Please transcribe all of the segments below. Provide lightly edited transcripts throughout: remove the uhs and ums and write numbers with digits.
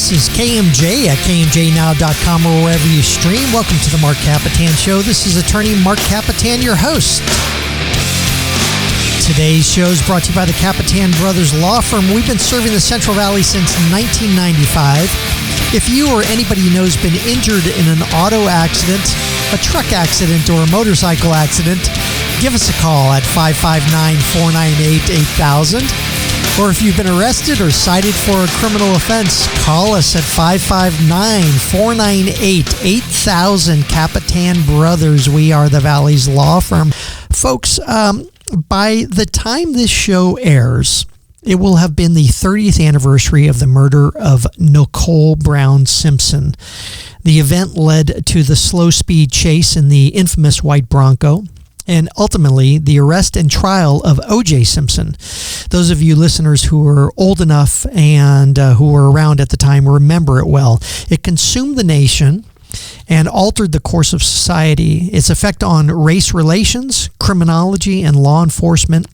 This is KMJ at KMJNow.com or wherever you stream. Welcome to the Marc Kapetan Show. This is attorney Marc Kapetan, your host. Today's show is brought to you by the Kapetan Brothers Law Firm. We've been serving the Central Valley since 1995. If you or anybody you know has been injured in an auto accident, a truck accident, or a motorcycle accident, give us a call at 559-498-8000. Or if you've been arrested or cited for a criminal offense, call us at 559-498-8000. Kapetan Brothers, we are the Valley's law firm. Folks, by the time this show airs, it will have been the 30th anniversary of the murder of Nicole Brown Simpson. The event led to the slow speed chase in the infamous white Bronco, and ultimately the arrest and trial of OJ Simpson. Those of you listeners who are old enough and who were around at the time remember it well. It consumed the nation and altered the course of society. Its effect on race relations, criminology, and law enforcement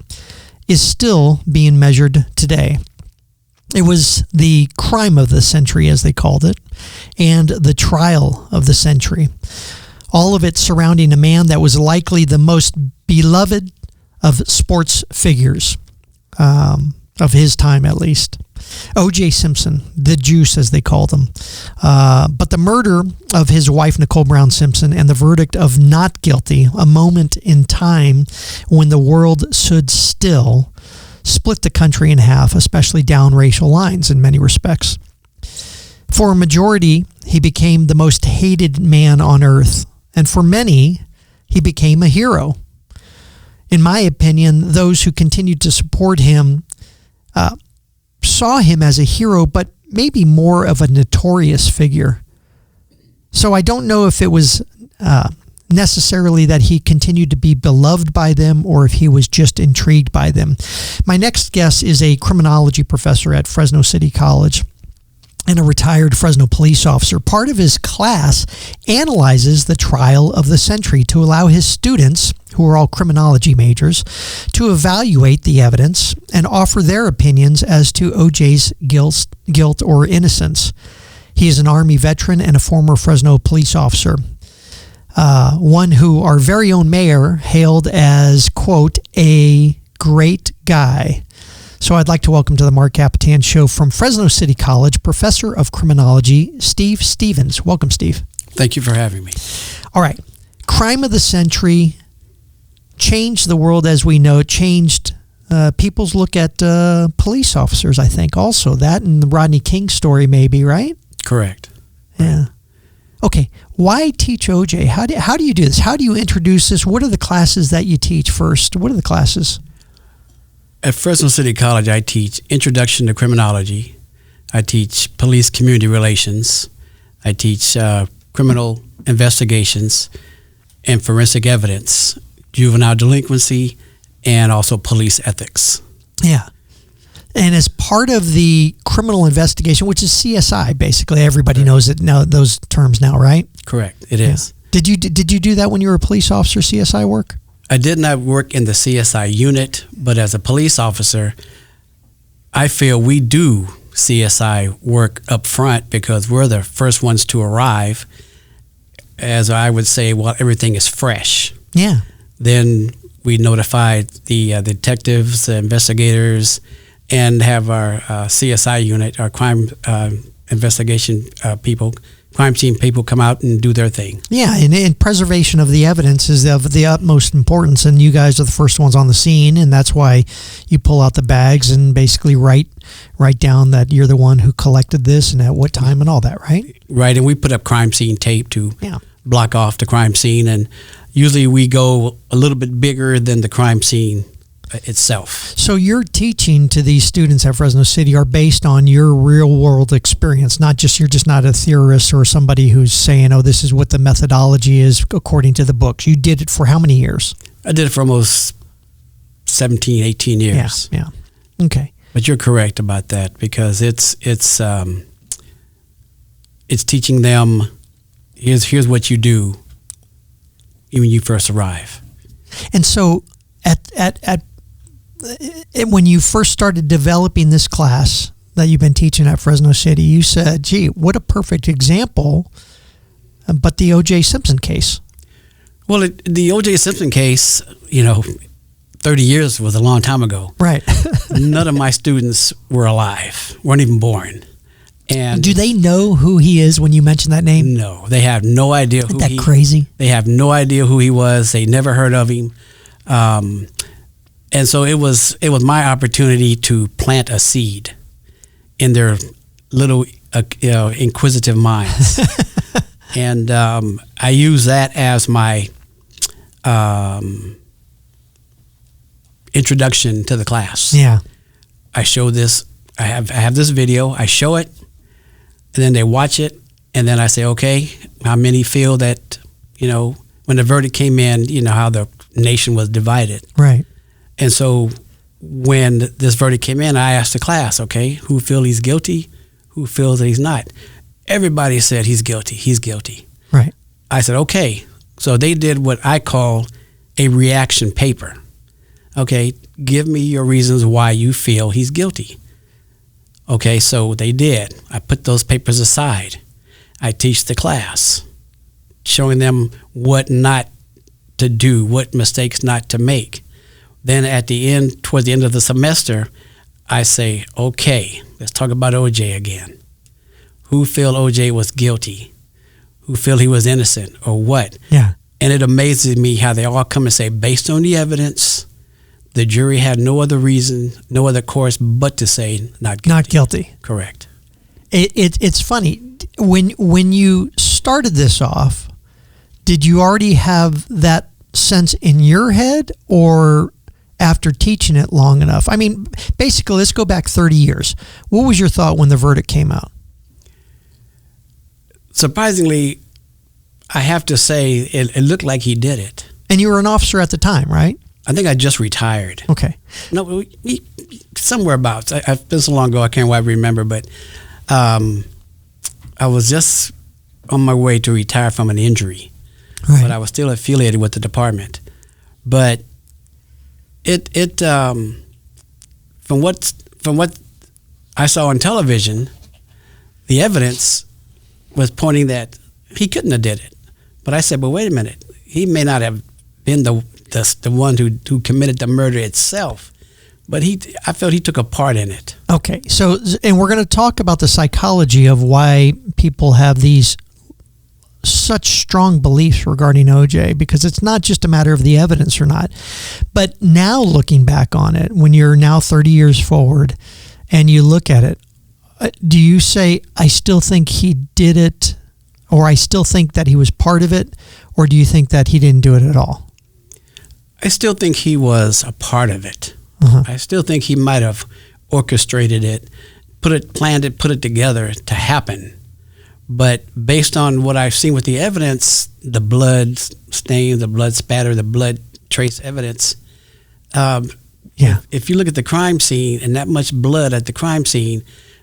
is still being measured today. It was the crime of the century, as they called it, and the trial of the century. All of it surrounding a man that was likely the most beloved of sports figures, of his time at least. OJ Simpson, the Juice as they called him. But the murder of his wife, Nicole Brown Simpson, and the verdict of not guilty, a moment in time when the world stood still, split the country in half, especially down racial lines in many respects. For a majority, he became the most hated man on earth. And for many, he became a hero. In my opinion, those who continued to support him saw him as a hero, but maybe more of a notorious figure. So I don't know if it was necessarily that he continued to be beloved by them or if he was just intrigued by them. My next guest is a criminology professor at Fresno City College and a retired Fresno police officer. Part of his class analyzes the trial of the century to allow his students, who are all criminology majors, to evaluate the evidence and offer their opinions as to OJ's guilt or innocence. He is an Army veteran and a former Fresno police officer, one who our very own mayor hailed as, quote, a great guy. So I'd like to welcome to the Marc Kapetan Show from Fresno City College, Professor of Criminology, Steve Stevens. Welcome, Steve. Thank you for having me. All right. Crime of the century changed the world as we know it, changed people's look at police officers, I think, also. That and the Rodney King story maybe, right? Correct. Yeah. Okay. Why teach OJ? How do you do this? How do you introduce this? What are the classes that you teach first? What are the classes? At Fresno City College, I teach Introduction to Criminology. I teach Police Community Relations. I teach Criminal Investigations and Forensic Evidence, Juvenile Delinquency, and also Police Ethics. Yeah. And as part of the criminal investigation, which is CSI, basically, everybody knows it now, those terms now, right? Correct. It is. Did you do that when you were a police officer, CSI work? I did not work in the CSI unit, but as a police officer, I feel we do CSI work up front because we're the first ones to arrive. As I would say, well, everything is fresh. Yeah. Then we notify the detectives, the investigators, and have our CSI unit, our crime investigation people, crime scene people come out and do their thing. Yeah, and preservation of the evidence is of the utmost importance, and you guys are the first ones on the scene, and that's why you pull out the bags and basically write down that you're the one who collected this and at what time and all that, right? Right, and we put up crime scene tape to block off the crime scene, and usually we go a little bit bigger than the crime scene itself. So your teaching to these students at Fresno City are based on your real world experience, you're just not a theorist or somebody who's saying, oh, this is what the methodology is according to the books. You did it for how many years? I did it for almost 17, 18 years. Yeah. Okay. But you're correct about that because it's teaching them, here's what you do when you first arrive. And so when you first started developing this class, that you've been teaching at Fresno City, you said, gee, what a perfect example, but the OJ Simpson case. Well, the OJ Simpson case, 30 years was a long time ago. Right. None of my students were alive, weren't even born. And do they know who he is when you mention that name? No, they have no idea who Isn't that crazy? They have no idea who he was. They never heard of him. And so it was my opportunity to plant a seed in their little inquisitive minds. And I use that as my introduction to the class. Yeah. I show this. I have this video. I show it, and then they watch it, and then I say, okay, how many feel that, when the verdict came in, how the nation was divided. Right. And so when this verdict came in, I asked the class, okay, who feel he's guilty? Who feels that he's not? Everybody said he's guilty. He's guilty. Right. I said, okay. So they did what I call a reaction paper. Okay, give me your reasons why you feel he's guilty. Okay, so they did. I put those papers aside. I teach the class, showing them what not to do, what mistakes not to make. Then at the end, towards the end of the semester, I say, okay, let's talk about OJ again. Who feel OJ was guilty? Who feel he was innocent or what? Yeah. And it amazes me how they all come and say, based on the evidence, the jury had no other reason, no other course but to say not guilty. Not guilty. Correct. It's funny. When you started this off, did you already have that sense in your head, or after teaching it long enough? I mean, basically, let's go back 30 years. What was your thought when the verdict came out? Surprisingly, I have to say it looked like he did it. And you were an officer at the time, right? I think I just retired. Okay. No, somewhere about. It's been so long ago, I can't quite remember, but I was just on my way to retire from an injury. Right. But I was still affiliated with the department. But it from what I saw on television, the evidence was pointing that he couldn't have did it. But I said, but wait a minute, he may not have been the one who committed the murder itself, but I felt he took a part in it. Okay, so, and we're going to talk about the psychology of why people have these such strong beliefs regarding OJ, because it's not just a matter of the evidence or not. But now looking back on it, when you're now 30 years forward and you look at it, do you say, I still think he did it, or I still think that he was part of it, or do you think that he didn't do it at all? I still think he was a part of it. Uh-huh. I still think he might have orchestrated it, planned it, put it together to happen. But based on what I've seen with the evidence, the blood stain, the blood spatter, the blood trace evidence, if you look at the crime scene and that much blood at the crime scene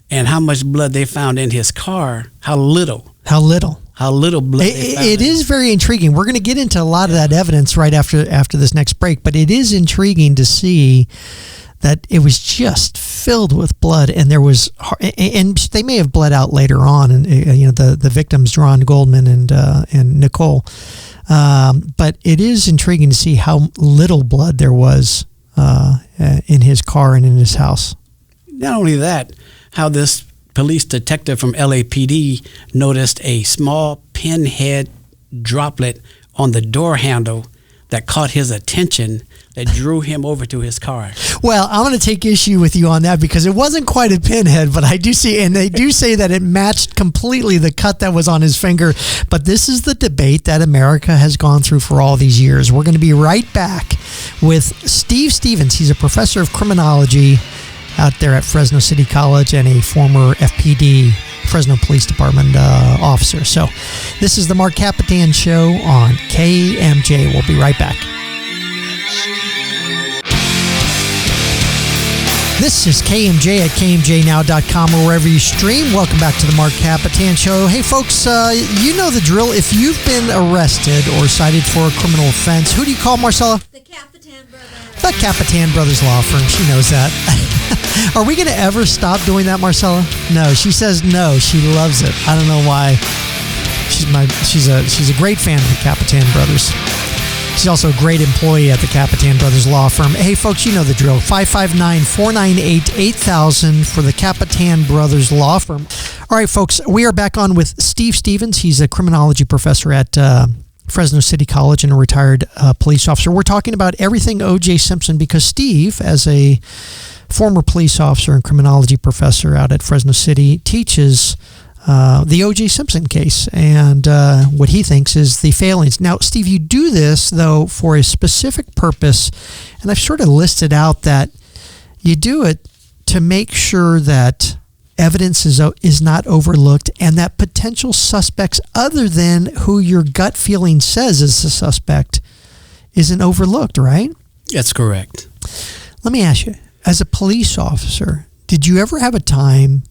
and how much blood they found in his car, how little blood they found. It is very intriguing. We're going to get into a lot of that evidence right after this next break, but it is intriguing to see that it was just filled with blood, and and they may have bled out later on, and the victims, Ron Goldman and Nicole, but it is intriguing to see how little blood there was in his car and in his house. Not only that, how this police detective from LAPD noticed a small pinhead droplet on the door handle that caught his attention, that drew him over to his car. Well, I'm going to take issue with you on that, because it wasn't quite a pinhead, but I do see, and they do say that it matched completely the cut that was on his finger. But this is the debate that America has gone through for all these years. We're going to be right back with Steve Stevens. He's a professor of criminology out there at Fresno City College and a former FPD, Fresno Police Department officer. So this is the Marc Kapetan Show on KMJ. We'll be right back. This is KMJ at KMJNow.com or wherever you stream. Welcome back to the Marc Kapetan Show. Hey, folks, you know the drill. If you've been arrested or cited for a criminal offense, who do you call, Marcella? The Kapetan. The Kapetan Brothers Law Firm. She knows that. Are we going to ever stop doing that, Marcella? No. She says no. She loves it. I don't know why. She's a great fan of the Kapetan Brothers. She's also a great employee at the Kapetan Brothers Law Firm. Hey, folks, you know the drill. 559-498-8000 for the Kapetan Brothers Law Firm. All right, folks, we are back on with Steve Stevens. He's a criminology professor at Fresno City College and a retired police officer. We're talking about everything OJ Simpson because Steve, as a former police officer and criminology professor out at Fresno City, teaches the OJ Simpson case and what he thinks is the failings. Now, Steve, you do this, though, for a specific purpose, and I've sort of listed out that you do it to make sure that evidence is not overlooked and that potential suspects other than who your gut feeling says is the suspect isn't overlooked, right? That's correct. Let me ask you, as a police officer, did you ever have a time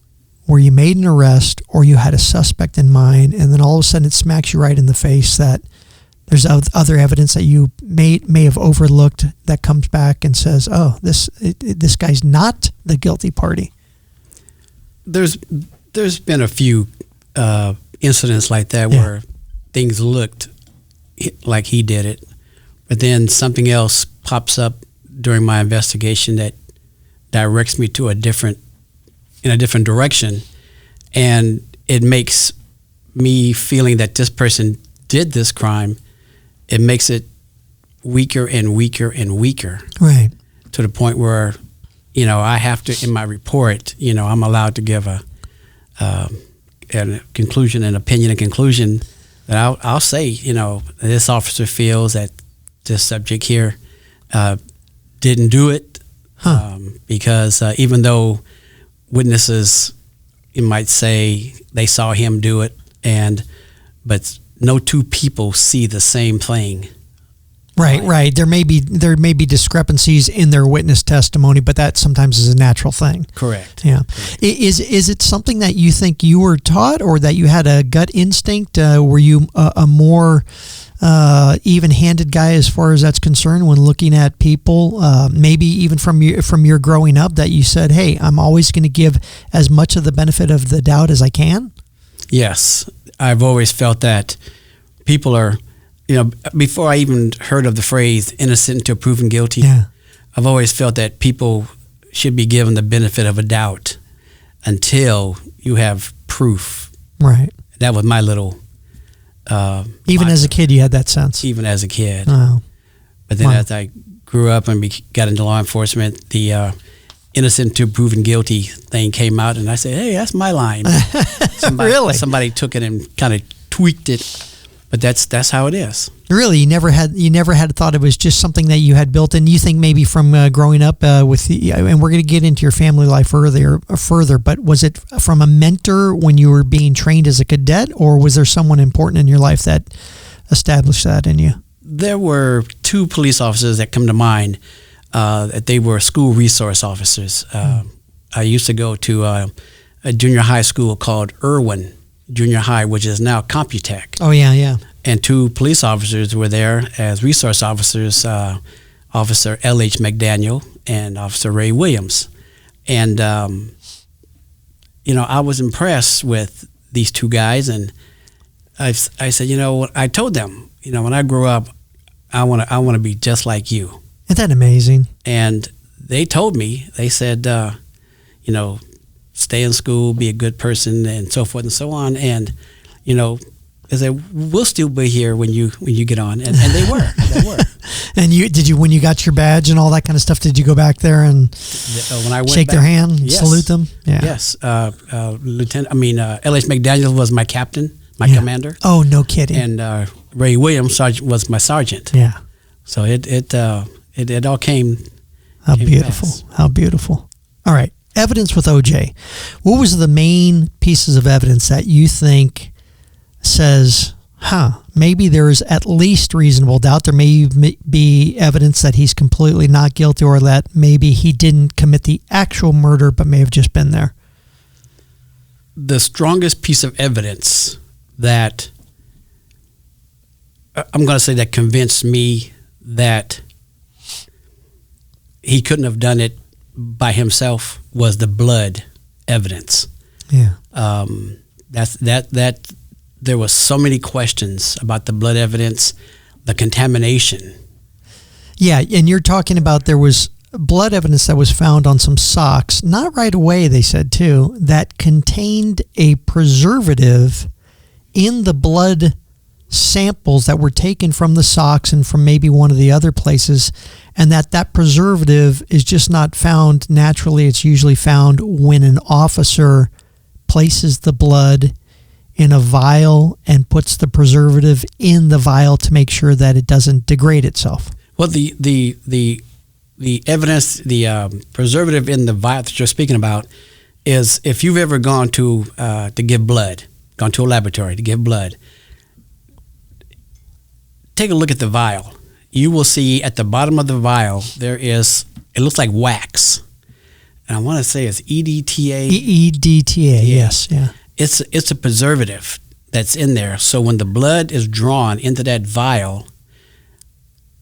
where you made an arrest or you had a suspect in mind and then all of a sudden it smacks you right in the face that there's other evidence that you may have overlooked that comes back and says, oh, this guy's not the guilty party? There's been a few incidents like that where things looked like he did it, but then something else pops up during my investigation that directs me to in a different direction, and it makes me feeling that this person did this crime. It makes it weaker and weaker and weaker, right? To the point where, I have to, in my report, I'm allowed to give a conclusion, an opinion, a conclusion that I'll say, this officer feels that this subject here didn't do it because even though witnesses, you might say they saw him do it, but no two people see the same thing. Right. There may be discrepancies in their witness testimony, but that sometimes is a natural thing. Correct. Yeah. Is it something that you think you were taught, or that you had a gut instinct? Were you a more even-handed guy as far as that's concerned when looking at people? Maybe even from your growing up, that you said, "Hey, I'm always going to give as much of the benefit of the doubt as I can." Yes, I've always felt that people are. Before I even heard of the phrase innocent until proven guilty, I've always felt that people should be given the benefit of a doubt until you have proof. Right. That was my little... even as a kid, you had that sense? Even as a kid. Oh. But then as I grew up and got into law enforcement, the innocent until proven guilty thing came out, and I said, hey, that's my line. Really? Somebody took it and kind of tweaked it. But that's how it is. Really, you never had thought it was just something that you had built in. You think maybe from growing up and we're going to get into your family life further. But was it from a mentor when you were being trained as a cadet, or was there someone important in your life that established that in you? There were two police officers that come to mind. That they were school resource officers. I used to go to a junior high school called Irwin Junior High, which is now Computech. Oh, yeah. And two police officers were there as resource officers, Officer L.H. McDaniel and Officer Ray Williams. And, I was impressed with these two guys. And I said, I told them, when I grow up, I want to be just like you. Isn't that amazing? And they told me, they said, stay in school, be a good person, and so forth and so on. And, they said, we'll still be here when you get on. And they were. And when you got your badge and all that kind of stuff, did you go back there and when I went shake their hand, yes, salute them? Yeah. Yes. L.H. McDaniel was my captain, my commander. Oh, no kidding. And Ray Williams was my sergeant. Yeah. So it all came. How beautiful. Fast. How beautiful. All right. Evidence with OJ. What was the main pieces of evidence that you think says, maybe there is at least reasonable doubt? There may be evidence that he's completely not guilty, or that maybe he didn't commit the actual murder but may have just been there. The strongest piece of evidence that I'm going to say that convinced me that he couldn't have done it by himself was the blood evidence. Yeah. That there was so many questions about the blood evidence, the contamination. Yeah, and you're talking about there was blood evidence that was found on some socks, not right away, they said too, that contained a preservative in the blood samples that were taken from the socks and from maybe one of the other places, and that preservative is just not found naturally. It's usually found when an officer places the blood in a vial and puts the preservative in the vial to make sure that it doesn't degrade itself. Well, the evidence, the preservative in the vial that you're speaking about is if you've ever gone to give blood, gone to a laboratory to give blood, take a look at the vial. You will see at the bottom of the vial it looks like wax. And I want to say it's EDTA. EDTA, yes, yeah. It's a preservative that's in there. So when the blood is drawn into that vial,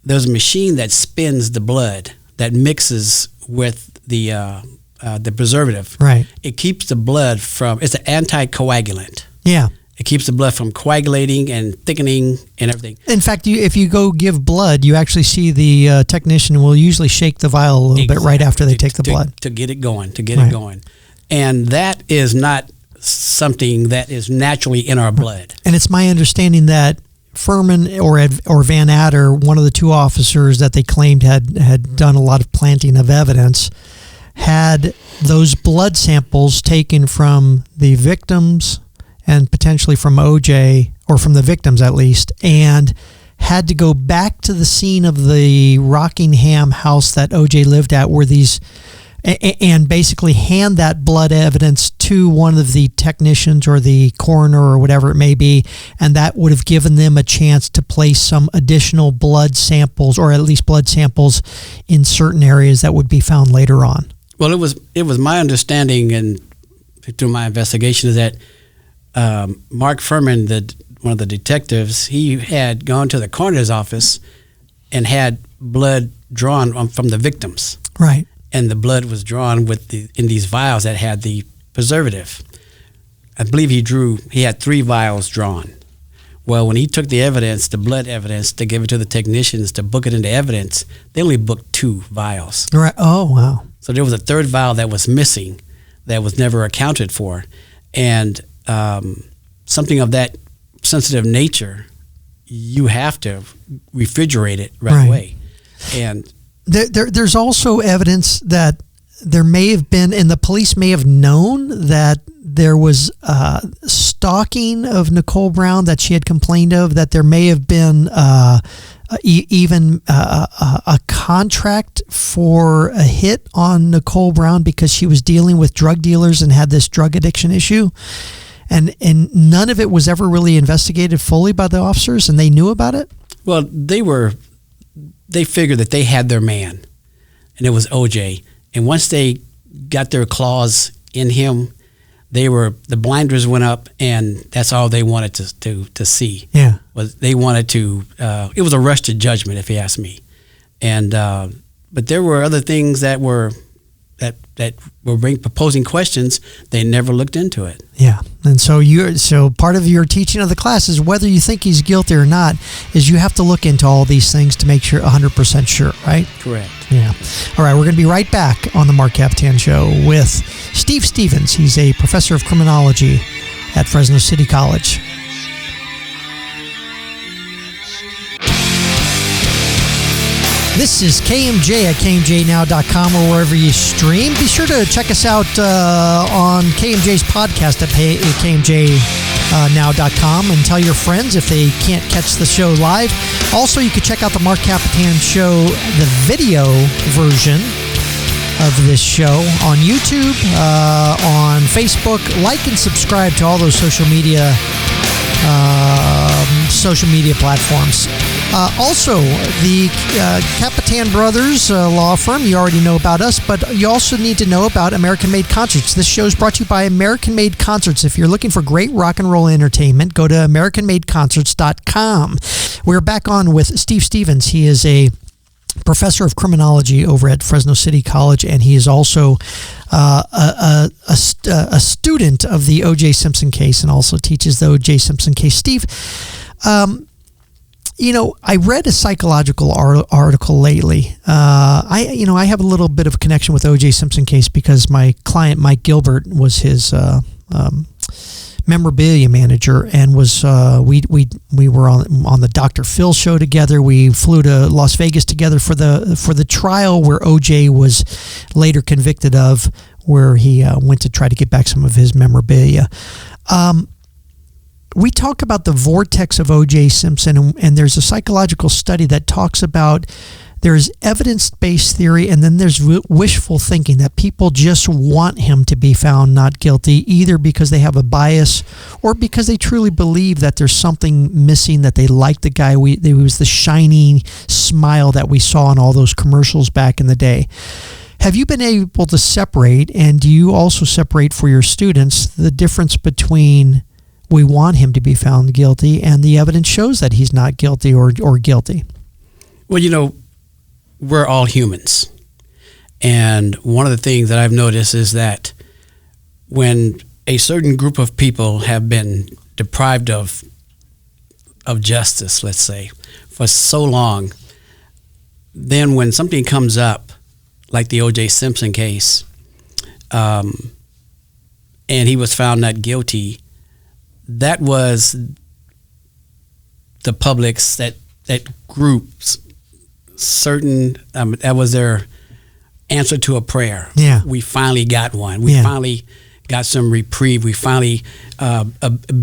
there's a machine that spins the blood that mixes with the preservative. Right. It keeps the blood it's an anticoagulant. Yeah. It keeps the blood from coagulating and thickening and everything. In fact, if you go give blood, you actually see the technician will usually shake the vial a little bit right after they take the blood. To get it going, it going. And that is not something that is naturally in our blood. And it's my understanding that Furman or Van Adder, one of the two officers that they claimed had done a lot of planting of evidence, had those blood samples taken from the victims and potentially from OJ, or from the victims at least, and had to go back to the scene of the Rockingham house that OJ lived at, where and basically hand that blood evidence to one of the technicians or the coroner or whatever it may be, and that would have given them a chance to place some additional blood samples, or at least blood samples in certain areas that would be found later on. Well, it was my understanding, and through my investigation, is that Marc Furman, one of the detectives, he had gone to the coroner's office and had blood drawn from the victims. Right. And the blood was drawn in these vials that had the preservative. I believe he had 3 vials drawn. Well, when he took the evidence, the blood evidence, to give it to the technicians to book it into evidence, they only booked 2 vials. Right. Oh, wow. So there was a 3rd vial that was missing, that was never accounted for. And something of that sensitive nature, you have to refrigerate it right away. And there's also evidence that there may have been, and the police may have known, that there was stalking of Nicole Brown that she had complained of, that there may have been even a contract for a hit on Nicole Brown because she was dealing with drug dealers and had this drug addiction issue. And none of it was ever really investigated fully by the officers, and they knew about it? Well, they figured that they had their man, and it was OJ. And once they got their claws in him, the blinders went up, and that's all they wanted to see. Yeah. They wanted to. It was a rush to judgment, if you ask me. And but there were other things that were proposing questions. They never looked into it. Yeah. And so part of your teaching of the class is, whether you think he's guilty or not, is you have to look into all these things to make sure 100% sure, right? Correct. Yeah. All right, we're going to be right back on the Marc Kapetan Show with Steve Stevens. He's a professor of criminology at Fresno City College. This is KMJ at KMJNow.com or wherever you stream. Be sure to check us out on KMJ's podcast at KMJNow.com and tell your friends if they can't catch the show live. Also, you can check out the Marc Kapetan Show, the video version of this show on YouTube, on Facebook. Like and subscribe to all those social media platforms. Also, the Kapetan Brothers law firm, you already know about us, but you also need to know about American Made Concerts. This show is brought to you by American Made Concerts. If you're looking for great rock and roll entertainment, go to AmericanMadeConcerts.com. We're back on with Steve Stevens. He is a professor of criminology over at Fresno City College, and he is also a student of the OJ Simpson case and also teaches the OJ Simpson case. Steve, I read a psychological article lately. I have a little bit of a connection with OJ Simpson case because my client Mike Gilbert was his memorabilia manager, and was we were on the Dr. Phil show together. We flew to Las Vegas together for the trial where OJ was later convicted of, where he went to try to get back some of his memorabilia. We talk about the vortex of O.J. Simpson, and there's a psychological study that talks about there's evidence-based theory, and then there's wishful thinking, that people just want him to be found not guilty, either because they have a bias or because they truly believe that there's something missing, that they like the guy. There was the shining smile that we saw in all those commercials back in the day. Have you been able to separate, and do you also separate for your students, the difference between we want him to be found guilty and the evidence shows that he's not guilty or guilty? Well, we're all humans. And one of the things that I've noticed is that when a certain group of people have been deprived of justice, let's say, for so long, then when something comes up, like the O.J. Simpson case, and he was found not guilty, that was the public's, that group's certain, that was their answer to a prayer. Yeah. We finally got one. We finally got some reprieve. We finally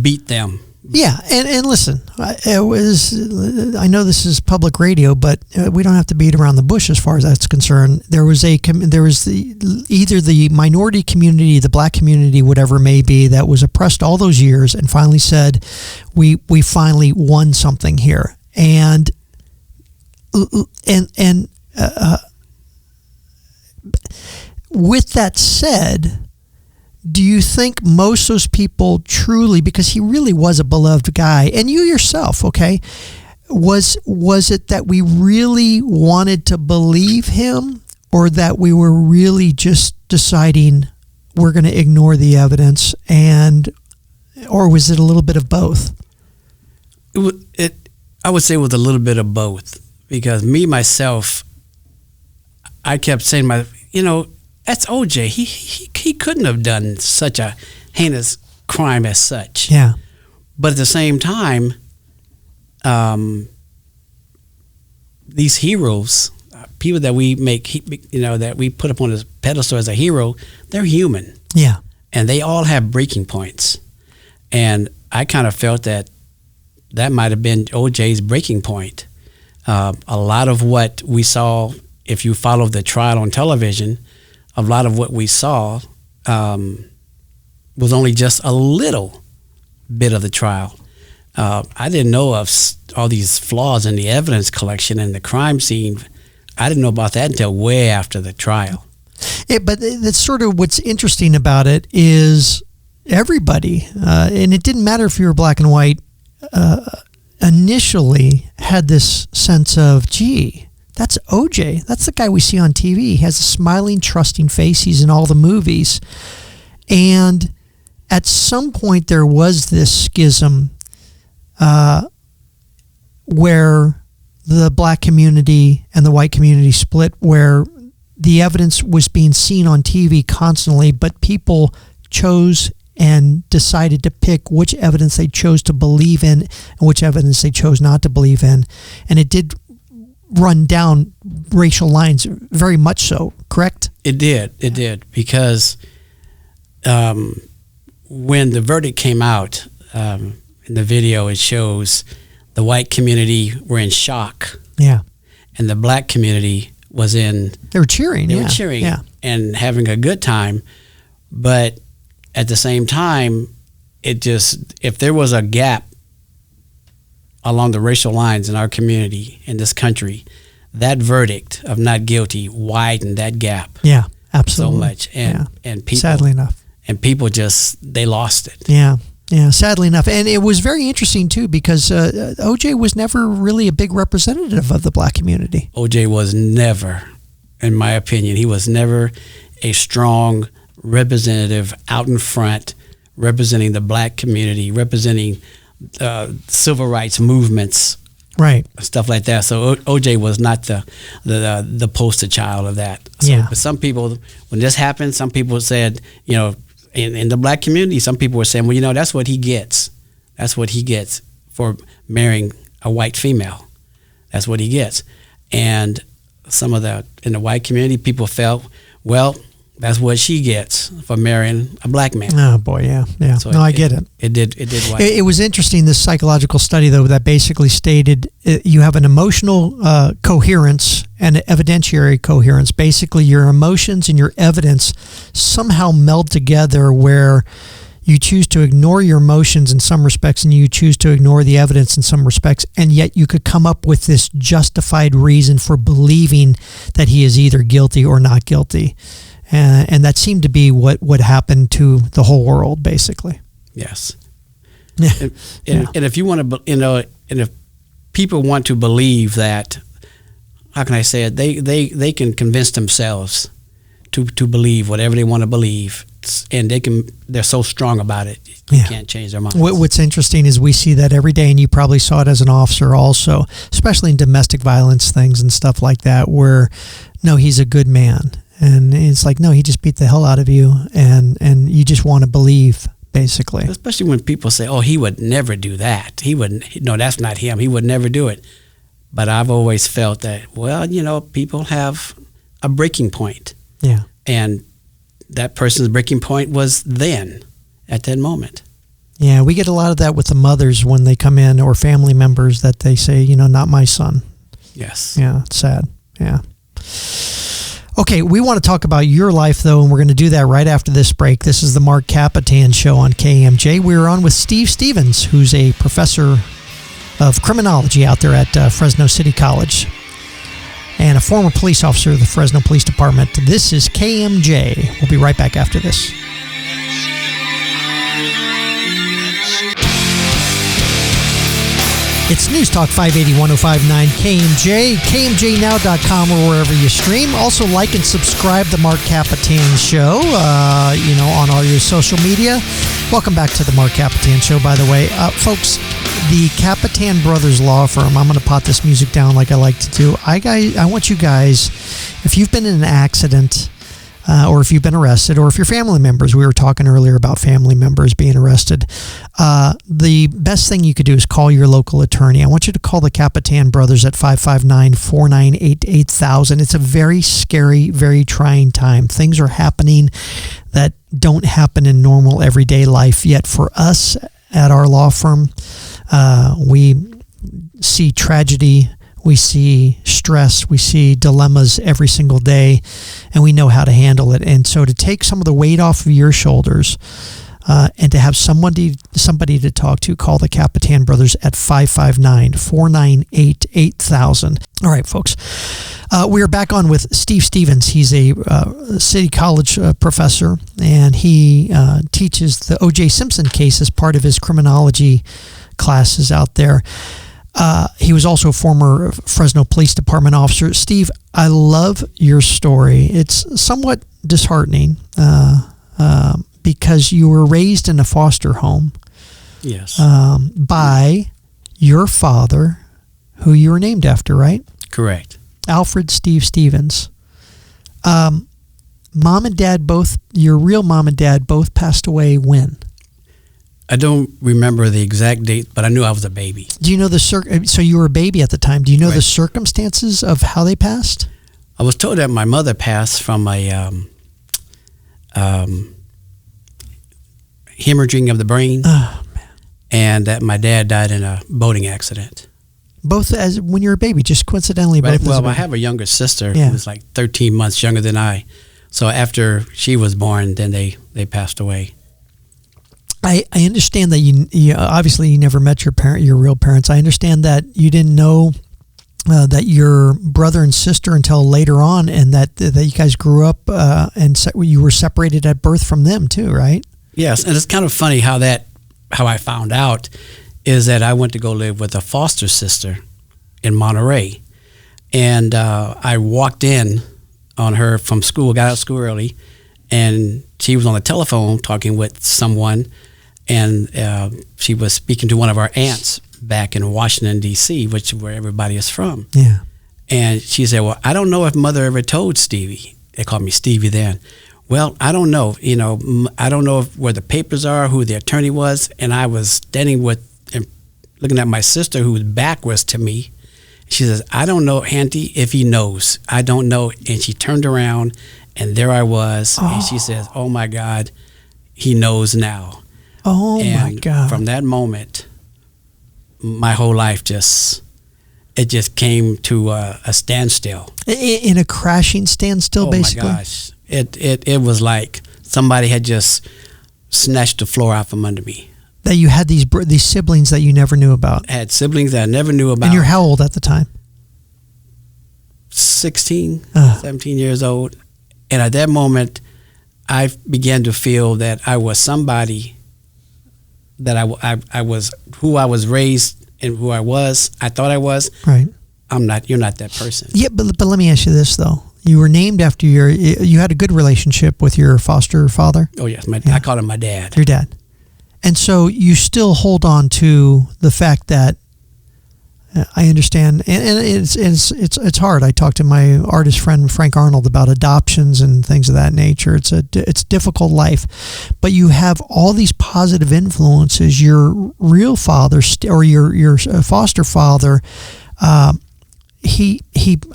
beat them. Yeah, and listen, I know this is public radio, but we don't have to beat around the bush as far as that's concerned. There was either the minority community, the black community, whatever it may be, that was oppressed all those years, and finally said, we finally won something here. And with that said, do you think most of those people truly, because he really was a beloved guy, and you yourself, okay, was it that we really wanted to believe him, or that we were really just deciding we're going to ignore the evidence, or was it a little bit of both? I would say it was a little bit of both, because me, myself, I kept saying, that's OJ. He couldn't have done such a heinous crime as such. Yeah. But at the same time, these heroes, people that we make, that we put up on this pedestal as a hero, they're human. Yeah. And they all have breaking points. And I kind of felt that might have been OJ's breaking point. A lot of what we saw, if you follow the trial on television, a lot of what we saw was only just a little bit of the trial. I didn't know of all these flaws in the evidence collection and the crime scene. I didn't know about that until way after the trial. But that's sort of what's interesting about it is everybody, and it didn't matter if you were black and white, initially had this sense of, gee, that's OJ. That's the guy we see on TV. He has a smiling, trusting face. He's in all the movies. And at some point there was this schism where the black community and the white community split, where the evidence was being seen on TV constantly, but people chose and decided to pick which evidence they chose to believe in and which evidence they chose not to believe in. And it did run down racial lines very much so, correct? It did, because when the verdict came out, in the video it shows the white community were in shock. Yeah. And the black community was in... They were cheering. They were cheering and having a good time. But at the same time, if there was a gap along the racial lines in our community, in this country, that verdict of not guilty widened that gap. Yeah, absolutely. So much. And people, sadly enough. And people they lost it. Yeah. Yeah, sadly enough. And it was very interesting, too, because OJ was never really a big representative of the black community. OJ was never, in my opinion, he was never a strong representative out in front, representing the black community, representing civil rights movements, right? Stuff like that. So OJ was not the poster child of that. So, yeah. But some people, when this happened, some people said, in the black community, some people were saying, well, that's what he gets. That's what he gets for marrying a white female. That's what he gets. And some of in the white community, people felt, well, that's what she gets for marrying a black man. Oh boy, yeah. So I get it. It did. It was interesting, this psychological study though, that basically stated you have an emotional coherence and an evidentiary coherence. Basically, your emotions and your evidence somehow meld together, where you choose to ignore your emotions in some respects and you choose to ignore the evidence in some respects, and yet you could come up with this justified reason for believing that he is either guilty or not guilty. And that seemed to be what happened to the whole world, basically. Yes. And if you want to, and if people want to believe that, how can I say it? They can convince themselves to believe whatever they want to believe, and they're so strong about it, you can't change their minds. What's interesting is we see that every day, and you probably saw it as an officer also, especially in domestic violence things and stuff like that, where no, he's a good man. And it's like, no, he just beat the hell out of you, and you just want to believe, basically. Especially when people say, oh, he would never do that. He wouldn't. No, that's not him. He would never do it. But I've always felt that, well, people have a breaking point. Yeah. And that person's breaking point was then, at that moment. Yeah, we get a lot of that with the mothers when they come in, or family members that they say, not my son. Yes. Yeah, it's sad. Yeah. Okay, we want to talk about your life, though, and we're going to do that right after this break. This is the Marc Kapetan Show on KMJ. We're on with Steve Stevens, who's a professor of criminology out there at Fresno City College and a former police officer of the Fresno Police Department. This is KMJ. We'll be right back after this. It's News Talk 580 1059 KMJ, KMJNow.com, or wherever you stream. Also, like and subscribe to the Marc Kapetan Show, on all your social media. Welcome back to the Marc Kapetan Show, by the way. Folks, the Kapetan Brothers Law Firm, I'm going to pot this music down like I like to do. I want you guys, if you've been in an accident, or if you've been arrested, or if you're family members, we were talking earlier about family members being arrested, the best thing you could do is call your local attorney. I want you to call the Kapetan Brothers at 559-498-8000. It's a very scary, very trying time. Things are happening that don't happen in normal everyday life, yet for us at our law firm, we see tragedy, we see stress, we see dilemmas every single day, and we know how to handle it. And so to take some of the weight off of your shoulders and to have somebody to talk to, call the Kapetan Brothers at 559-498-8000. All right, folks. We are back on with Steve Stevens. He's a City College professor, and he teaches the OJ Simpson case as part of his criminology classes out there. He was also a former Fresno Police Department officer. Steve, I love your story. It's somewhat disheartening because you were raised in a foster home. Yes. By your father, who you were named after, right? Correct. Alfred Steve Stevens. Mom and dad both, your real mom and dad both passed away when? I don't remember the exact date, but I knew I was a baby. Do you know so you were a baby at the time. Do you know Right. the circumstances of how they passed? I was told that my mother passed from a hemorrhaging of the brain, and that my dad died in a boating accident. Both as when you were a baby, just coincidentally. But, Both. well, I have a younger sister Yeah. who was like 13 months younger than I. So after she was born, then they passed away. I understand that you obviously you never met your real parents. I understand that you didn't know that your brother and sister until later on, and that you guys grew up and you were separated at birth from them too, right? Yes, and it's kind of funny how that how I found out is that I went to go live with a foster sister in Monterey. And I walked in on her from school, got out of school early, and she was on the telephone talking with someone, and she was speaking to one of our aunts back in Washington, D.C., which is where everybody is from. Yeah. And she said, well, I don't know if Mother ever told Stevie. They called me Stevie then. Well, I don't know. I don't know where the papers are, who the attorney was. And I was standing and looking at my sister, who was backwards to me. She says, I don't know, Auntie, if he knows. I don't know. And she turned around, and there I was. And she says, oh, my God, he knows now. Oh, and my God. From that moment, my whole life just came to a standstill. In a crashing standstill, basically? Oh, my gosh. It was like somebody had just snatched the floor out from under me. That you had these siblings that you never knew about. I had siblings that I never knew about. And you're how old at the time? 16, 17 years old. And at that moment, I began to feel that I was somebody, that I was who I was raised and who I thought I was. Right. You're not that person. Yeah, but let me ask you this, though. You were named after you had a good relationship with your foster father? Oh, yes. I called him my dad. Your dad. And so you still hold on to the fact that I understand, and it's hard. I talked to my artist friend Frank Arnold about adoptions and things of that nature. It's a difficult life, but you have all these positive influences. Your real father or your foster father, I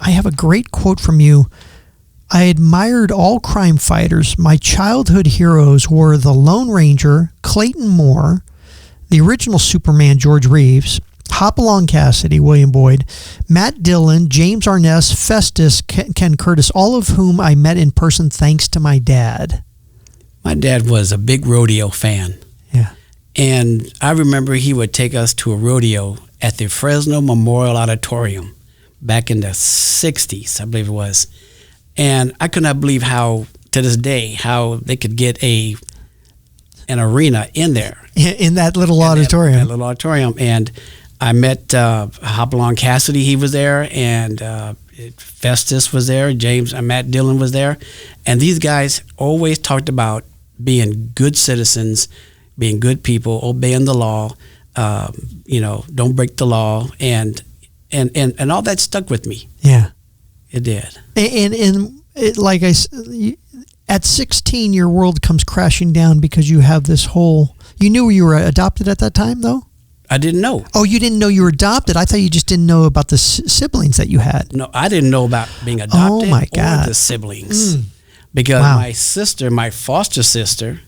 have a great quote from you. I admired all crime fighters. My childhood heroes were the Lone Ranger, Clayton Moore, the original Superman, George Reeves, Hopalong Cassidy, William Boyd, Matt Dillon, James Arness, Festus, Ken Curtis, all of whom I met in person thanks to my dad. My dad was a big rodeo fan. Yeah. And I remember he would take us to a rodeo at the Fresno Memorial Auditorium back in the 60s, I believe it was. And I could not believe how, to this day, how they could get an arena in there. In that little auditorium. That little auditorium. And I met Hopalong Cassidy, he was there, and Festus was there, Matt Dillon was there. And these guys always talked about being good citizens, being good people, obeying the law, don't break the law, and all that stuck with me. Yeah. It did. And like I said, at 16, your world comes crashing down because you have this whole... You knew you were adopted at that time, though? I didn't know. Oh, you didn't know you were adopted? I thought you just didn't know about the siblings that you had. No, I didn't know about being adopted or the siblings. Because my sister, my foster sister,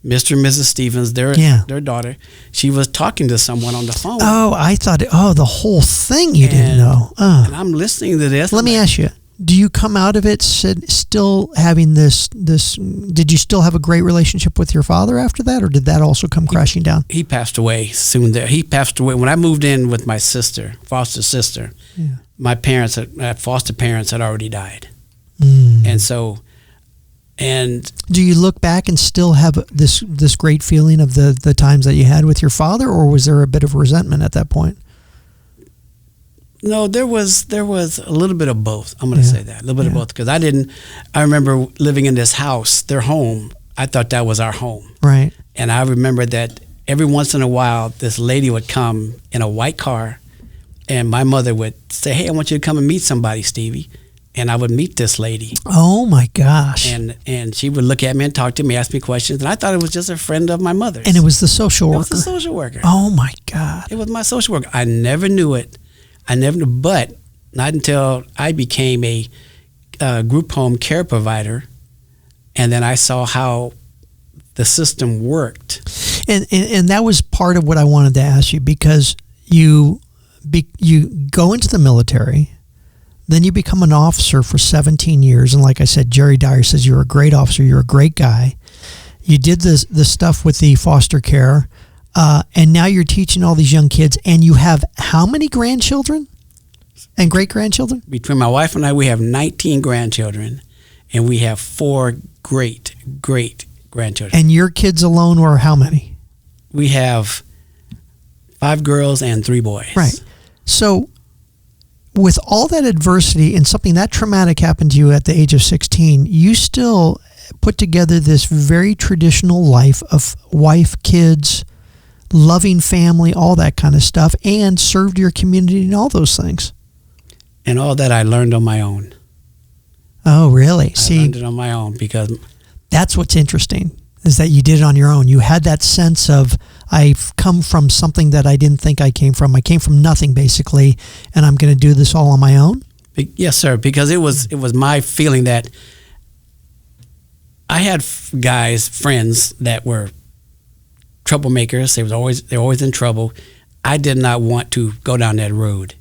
Mr. and Mrs. Stevens, their daughter, she was talking to someone on the phone. Oh, I thought, the whole thing you didn't know. And I'm listening to this. Let me ask you, do you come out of it still having this, did you still have a great relationship with your father after that, or did that also come crashing down? He passed away soon there. He passed away when I moved in with my sister, foster sister. Yeah. My foster parents had already died. And so... And do you look back and still have this great feeling of the times that you had with your father, or was there a bit of resentment at that point? No, there was a little bit of both. I'm going to say that, a little bit of both, because I remember living in this house, their home. I thought that was our home. Right. And I remember that every once in a while, this lady would come in a white car, and my mother would say, "Hey, I want you to come and meet somebody, Stevie." And I would meet this lady. Oh my gosh! And she would look at me and talk to me, ask me questions, and I thought it was just a friend of my mother's. And it was the social worker. It was the social worker. Oh my God! It was my social worker. I never knew it. But not until I became a group home care provider, and then I saw how the system worked. And that was part of what I wanted to ask you, because you go into the military. Then you become an officer for 17 years. And like I said, Jerry Dyer says you're a great officer. You're a great guy. You did the stuff with the foster care. And now you're teaching all these young kids. And you have how many grandchildren and great-grandchildren? Between my wife and I, we have 19 grandchildren. And we have 4 great-great-grandchildren. And your kids alone were how many? we have 5 girls and 3 boys. Right. So with all that adversity and something that traumatic happened to you at the age of 16, you still put together this very traditional life of wife, kids, loving family, all that kind of stuff, and served your community and all those things. And all that I learned on my own. Oh, really? I learned it on my own because... That's what's interesting, is that you did it on your own. You had that sense of, I've come from something that I didn't think I came from. I came from nothing, basically, and I'm going to do this all on my own? Yes, sir, because it was my feeling that I had friends that were troublemakers. They were always in trouble. I did not want to go down that road.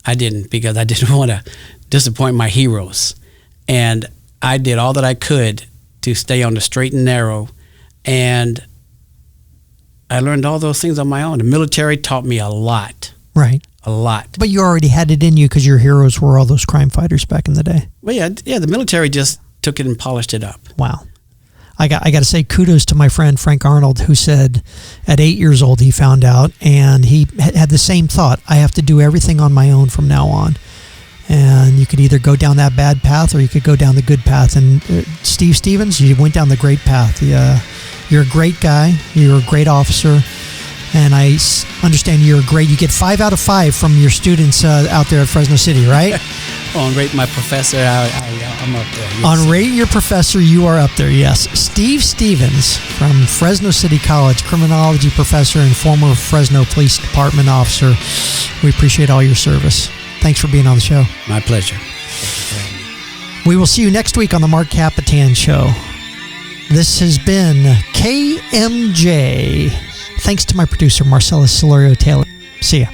I didn't, because I didn't want to disappoint my heroes. And I did all that I could to stay on the straight and narrow. And I learned all those things on my own. The military taught me a lot. Right. A lot. But you already had it in you because your heroes were all those crime fighters back in the day. Well, yeah, the military just took it and polished it up. Wow. I got to say kudos to my friend Frank Arnold, who said at 8 years old he found out, and he had the same thought. I have to do everything on my own from now on. And you could either go down that bad path or you could go down the good path. And Steve Stevens, you went down the great path. You're a great guy. You're a great officer. And I understand you're great. You get 5 out of 5 from your students out there at Fresno City, right? On Rate My Professor, I'm up there. Yes. On Rate Your Professor, you are up there, yes. Steve Stevens from Fresno City College, criminology professor and former Fresno Police Department officer. We appreciate all your service. Thanks for being on the show. My pleasure. We will see you next week on the Marc Kapetan Show. This has been KMJ. Thanks to my producer, Marcellus Solorio Taylor. See ya.